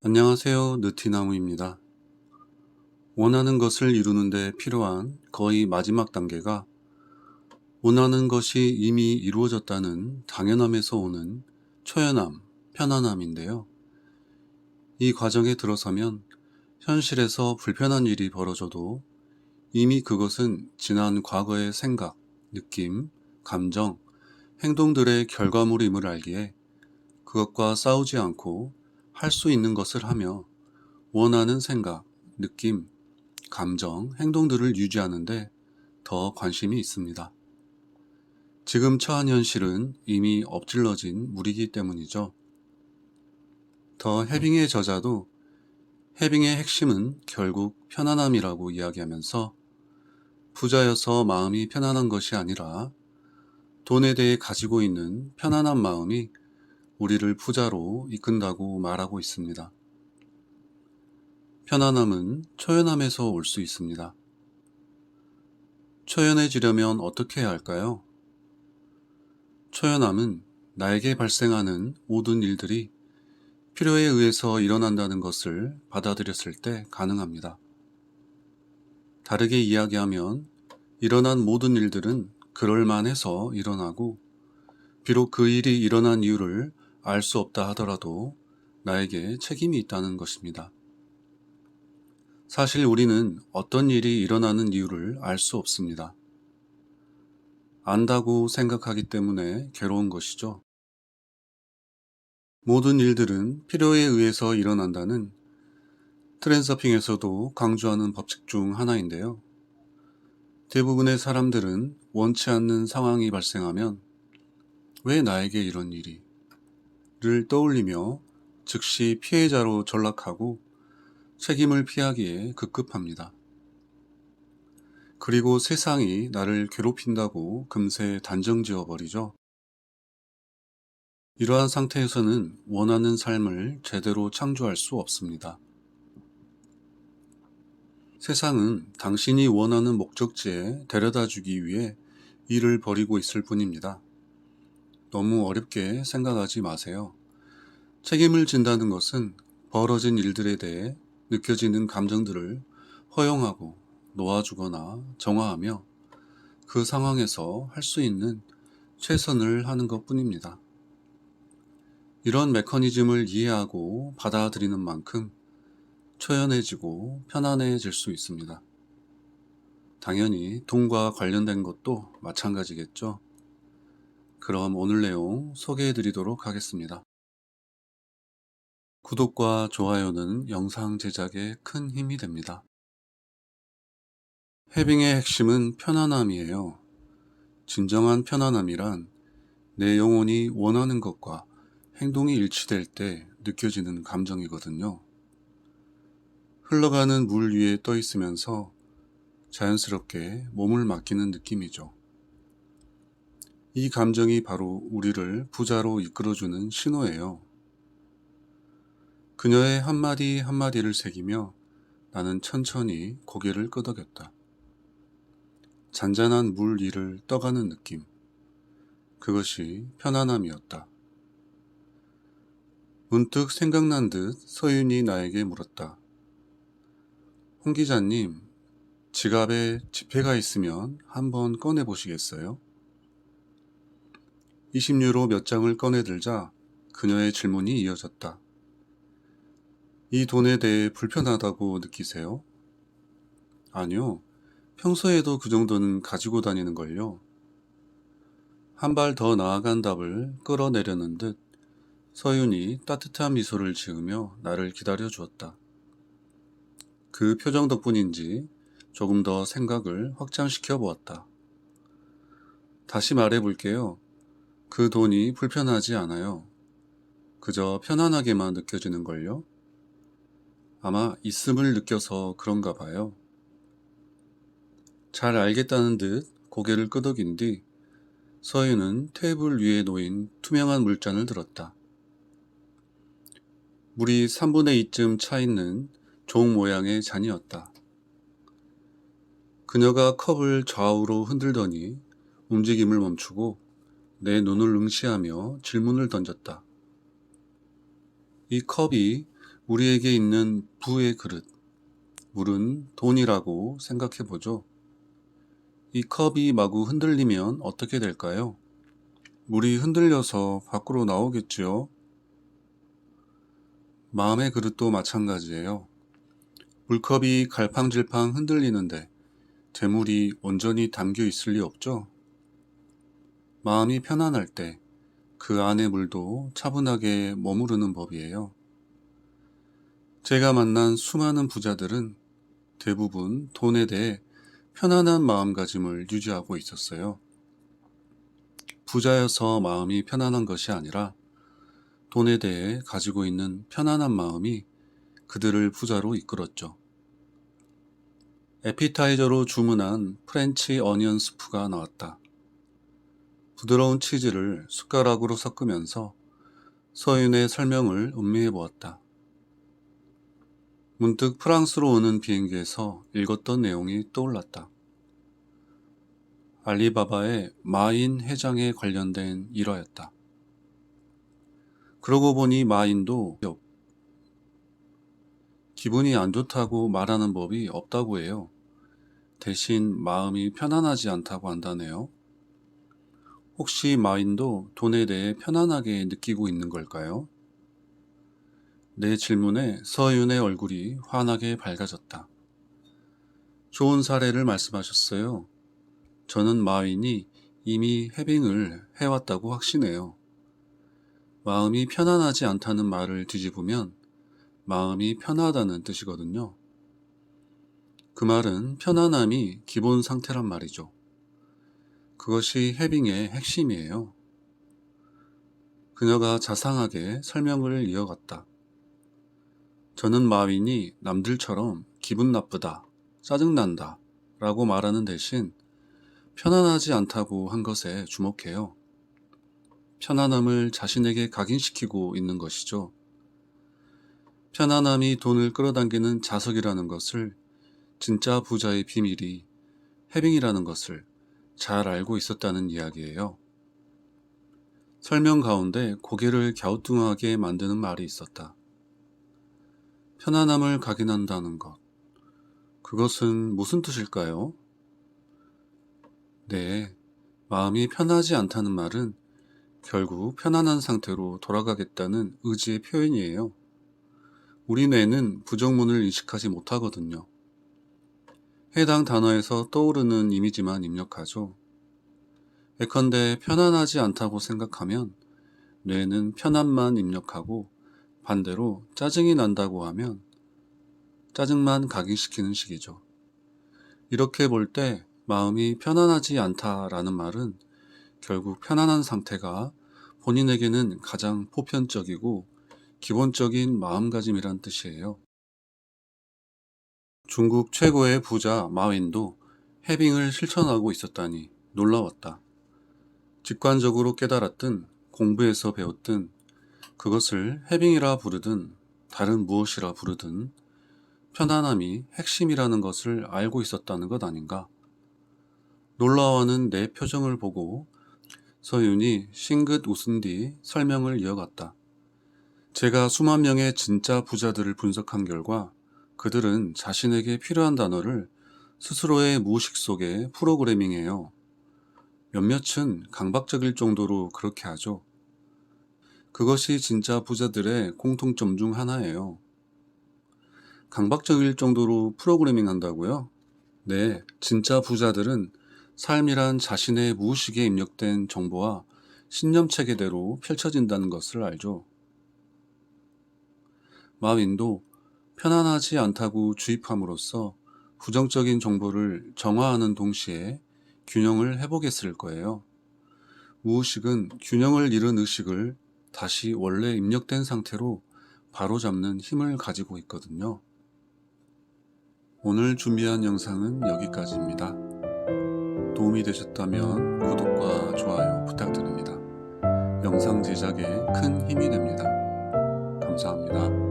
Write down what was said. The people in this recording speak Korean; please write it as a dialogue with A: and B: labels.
A: 안녕하세요. 느티나무입니다. 원하는 것을 이루는 데 필요한 거의 마지막 단계가 원하는 것이 이미 이루어졌다는 당연함에서 오는 초연함, 편안함인데요. 이 과정에 들어서면 현실에서 불편한 일이 벌어져도 이미 그것은 지난 과거의 생각, 느낌, 감정, 행동들의 결과물임을 알기에 그것과 싸우지 않고 할 수 있는 것을 하며 원하는 생각, 느낌, 감정, 행동들을 유지하는데 더 관심이 있습니다. 지금 처한 현실은 이미 엎질러진 물이기 때문이죠. 더 해빙의 저자도 해빙의 핵심은 결국 편안함이라고 이야기하면서 부자여서 마음이 편안한 것이 아니라 돈에 대해 가지고 있는 편안한 마음이 우리를 부자로 이끈다고 말하고 있습니다. 편안함은 초연함에서 올 수 있습니다. 초연해지려면 어떻게 해야 할까요? 초연함은 나에게 발생하는 모든 일들이 필요에 의해서 일어난다는 것을 받아들였을 때 가능합니다. 다르게 이야기하면 일어난 모든 일들은 그럴만해서 일어나고 비록 그 일이 일어난 이유를 알 수 없다 하더라도 나에게 책임이 있다는 것입니다. 사실 우리는 어떤 일이 일어나는 이유를 알 수 없습니다. 안다고 생각하기 때문에 괴로운 것이죠. 모든 일들은 필요에 의해서 일어난다는 트랜서핑에서도 강조하는 법칙 중 하나인데요. 대부분의 사람들은 원치 않는 상황이 발생하면 왜 나에게 이런 일이? 를 떠올리며 즉시 피해자로 전락하고 책임을 피하기에 급급합니다. 그리고 세상이 나를 괴롭힌다고 금세 단정 지어버리죠. 이러한 상태에서는 원하는 삶을 제대로 창조할 수 없습니다. 세상은 당신이 원하는 목적지에 데려다 주기 위해 일을 벌이고 있을 뿐입니다. 너무 어렵게 생각하지 마세요. 책임을 진다는 것은 벌어진 일들에 대해 느껴지는 감정들을 허용하고 놓아주거나 정화하며 그 상황에서 할 수 있는 최선을 하는 것 뿐입니다. 이런 메커니즘을 이해하고 받아들이는 만큼 초연해지고 편안해질 수 있습니다. 당연히 돈과 관련된 것도 마찬가지겠죠. 그럼 오늘 내용 소개해 드리도록 하겠습니다. 구독과 좋아요는 영상 제작에 큰 힘이 됩니다. 해빙의 핵심은 편안함이에요. 진정한 편안함이란 내 영혼이 원하는 것과 행동이 일치될 때 느껴지는 감정이거든요. 흘러가는 물 위에 떠 있으면서 자연스럽게 몸을 맡기는 느낌이죠. 이 감정이 바로 우리를 부자로 이끌어주는 신호예요. 그녀의 한마디 한마디를 새기며 나는 천천히 고개를 끄덕였다. 잔잔한 물 위를 떠가는 느낌. 그것이 편안함이었다. 문득 생각난 듯 서윤이 나에게 물었다. 홍 기자님, 지갑에 지폐가 있으면 한번 꺼내보시겠어요? 20유로 몇 장을 꺼내들자 그녀의 질문이 이어졌다. 이 돈에 대해 불편하다고 느끼세요? 아니요. 평소에도 그 정도는 가지고 다니는 걸요. 한 발 더 나아간 답을 끌어내려는 듯 서윤이 따뜻한 미소를 지으며 나를 기다려 주었다. 그 표정 덕분인지 조금 더 생각을 확장시켜 보았다. 다시 말해 볼게요. 그 돈이 불편하지 않아요. 그저 편안하게만 느껴지는 걸요. 아마 있음을 느껴서 그런가 봐요. 잘 알겠다는 듯 고개를 끄덕인 뒤 서윤은 테이블 위에 놓인 투명한 물잔을 들었다. 물이 3분의 2쯤 차 있는 종 모양의 잔이었다. 그녀가 컵을 좌우로 흔들더니 움직임을 멈추고 내 눈을 응시하며 질문을 던졌다. 이 컵이 우리에게 있는 부의 그릇, 물은 돈이라고 생각해 보죠. 이 컵이 마구 흔들리면 어떻게 될까요? 물이 흔들려서 밖으로 나오겠지요. 마음의 그릇도 마찬가지예요. 물컵이 갈팡질팡 흔들리는데 재물이 온전히 담겨 있을 리 없죠. 마음이 편안할 때 그 안의 물도 차분하게 머무르는 법이에요. 제가 만난 수많은 부자들은 대부분 돈에 대해 편안한 마음가짐을 유지하고 있었어요. 부자여서 마음이 편안한 것이 아니라 돈에 대해 가지고 있는 편안한 마음이 그들을 부자로 이끌었죠. 에피타이저로 주문한 프렌치 어니언 스프가 나왔다. 부드러운 치즈를 숟가락으로 섞으면서 서윤의 설명을 음미해 보았다. 문득 프랑스로 오는 비행기에서 읽었던 내용이 떠올랐다. 알리바바의 마인 회장에 관련된 일화였다. 그러고 보니 마인도 기분이 안 좋다고 말하는 법이 없다고 해요. 대신 마음이 편안하지 않다고 한다네요. 혹시 마인도 돈에 대해 편안하게 느끼고 있는 걸까요? 내 질문에 서윤의 얼굴이 환하게 밝아졌다. 좋은 사례를 말씀하셨어요. 저는 마윈이 이미 해빙을 해왔다고 확신해요. 마음이 편안하지 않다는 말을 뒤집으면 마음이 편하다는 뜻이거든요. 그 말은 편안함이 기본 상태란 말이죠. 그것이 해빙의 핵심이에요. 그녀가 자상하게 설명을 이어갔다. 저는 마윈이 남들처럼 기분 나쁘다, 짜증난다 라고 말하는 대신 편안하지 않다고 한 것에 주목해요. 편안함을 자신에게 각인시키고 있는 것이죠. 편안함이 돈을 끌어당기는 자석이라는 것을, 진짜 부자의 비밀이 해빙이라는 것을 잘 알고 있었다는 이야기예요. 설명 가운데 고개를 갸우뚱하게 만드는 말이 있었다. 편안함을 각인한다는 것. 그것은 무슨 뜻일까요? 네, 마음이 편하지 않다는 말은 결국 편안한 상태로 돌아가겠다는 의지의 표현이에요. 우리 뇌는 부정문을 인식하지 못하거든요. 해당 단어에서 떠오르는 이미지만 입력하죠. 예컨대 편안하지 않다고 생각하면 뇌는 편안만 입력하고, 반대로 짜증이 난다고 하면 짜증만 각인시키는 식이죠. 이렇게 볼 때 마음이 편안하지 않다라는 말은 결국 편안한 상태가 본인에게는 가장 보편적이고 기본적인 마음가짐이란 뜻이에요. 중국 최고의 부자 마윈도 해빙을 실천하고 있었다니 놀라웠다. 직관적으로 깨달았든 공부에서 배웠든 그것을 해빙이라 부르든 다른 무엇이라 부르든 편안함이 핵심이라는 것을 알고 있었다는 것 아닌가. 놀라워하는 내 표정을 보고 서윤이 싱긋 웃은 뒤 설명을 이어갔다. 제가 수만 명의 진짜 부자들을 분석한 결과 그들은 자신에게 필요한 단어를 스스로의 무의식 속에 프로그래밍해요. 몇몇은 강박적일 정도로 그렇게 하죠. 그것이 진짜 부자들의 공통점 중 하나예요. 강박적일 정도로 프로그래밍 한다고요? 네, 진짜 부자들은 삶이란 자신의 무의식에 입력된 정보와 신념 체계대로 펼쳐진다는 것을 알죠. 마윈도 편안하지 않다고 주입함으로써 부정적인 정보를 정화하는 동시에 균형을 회복했을 거예요. 무의식은 균형을 잃은 의식을 다시 원래 입력된 상태로 바로잡는 힘을 가지고 있거든요. 오늘 준비한 영상은 여기까지입니다. 도움이 되셨다면 구독과 좋아요 부탁드립니다. 영상 제작에 큰 힘이 됩니다. 감사합니다.